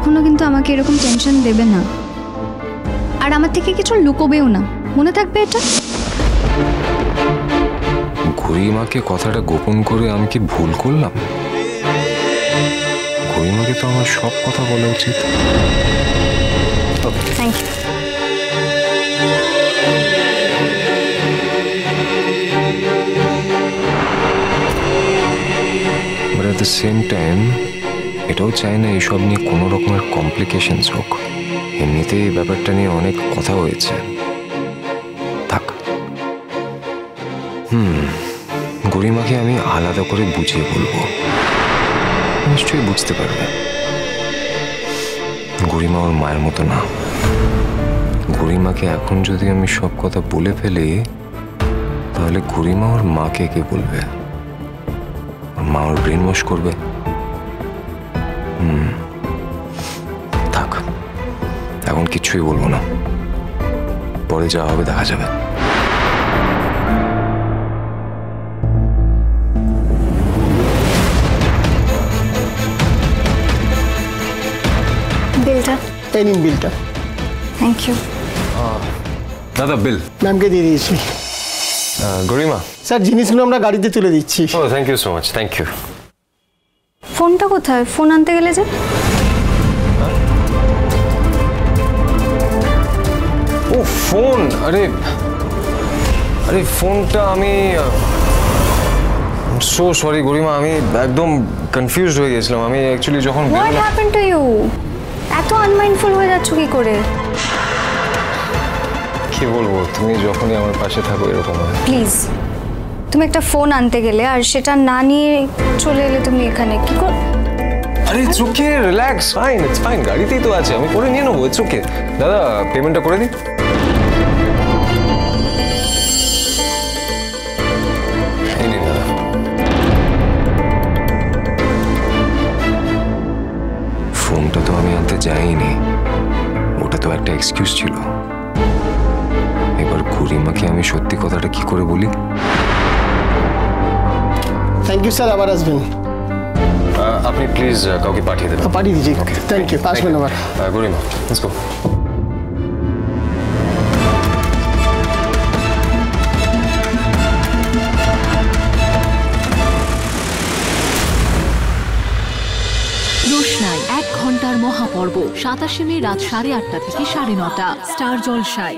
কখনো কিন্তু আমাকে এরকম টেনশন দেবে না, আর আমার থেকে কিছু লুকোবেও না, মনে থাকবে এটা। গরিমাকে কথাটা গোপন করে আমি কি ভুল করলাম? গরিমাকে তো আমার সব কথা বলা উচিত। Thank you. But at the same time এটাও চাই না এইসব নিয়ে কোনো রকমের কমপ্লিকেশনস হোক। এমনিতেই এই ব্যাপারটা নিয়ে অনেক কথা হয়েছে, থাক। গরিমাকে আমি আলাদা করে বুঝিয়ে বলবো, নিশ্চয়ই বুঝতে পারবে। গরিমা ওর মায়ের মতো না। গরিমাকে এখন যদি আমি সব কথা বলে ফেলি, তাহলে গরিমা ওর মাকে কে বলবে? ওর মা ওর ব্রেন ওয়াশ করবে। থাক, এখন কিচ্ছুই বলবো না, পরে যা হবে দেখা যাবে। বিলটা এই নিন বিলটা। Thank you. দাদা বিল ম্যামকে দিয়ে দিয়েছি। গরিমা স্যার জিনিসগুলো আমরা গাড়িতে তুলে দিচ্ছি। ও thank you so much, thank you. ফোনটা কোথায়? ফোন আনতে গেলে যে। ও ফোন, আরে আরে ফোনটা আমি সো সরি গরিমা, আমি একদম কনফিউজড হয়ে গেছিলাম। আমি অ্যাকচুয়ালি যখন হোয়াট হ্যাপেন্ড টু ইউ? এত আনমাইন্ডফুল হয়ে যাচ্ছ কি করে? কি বলবো, তুমি যখনই আমার পাশে থাকো এরকম হয়। প্লিজ, তুমি একটা ফোন আনতে গেলে আর সেটা না নিয়ে চলে এলে তুমি এখানে কি কর? আরে it's okay, relax, fine, it's fine, গাড়িতেই তো আছে, আমি করে নিয়ে নেবো, ইটস ওকে। দাদা পেমেন্টটা করে দিই। এই নিন দাদা। ফোনটা তো আমি আনতে যাইনি, ওটা তো একটা এক্সকিউজ ছিল। এবার গরিমাকে আমি সত্যি কথাটা কি করে বলি? থ্যাংক ইউ স্যার, আবার আসবেন। আপনি প্লিজ কাউকে পাঠিয়ে দেবেন। পাঠিয়ে দিচ্ছি। থ্যাংক ইউ, আসবেন আবার। গরিমা, লেটস গো। রোশনাই 1 ঘন্টার মহাপর্ব 27 মে রাত 8:30 থেকে 9:30 স্টার জলসায়।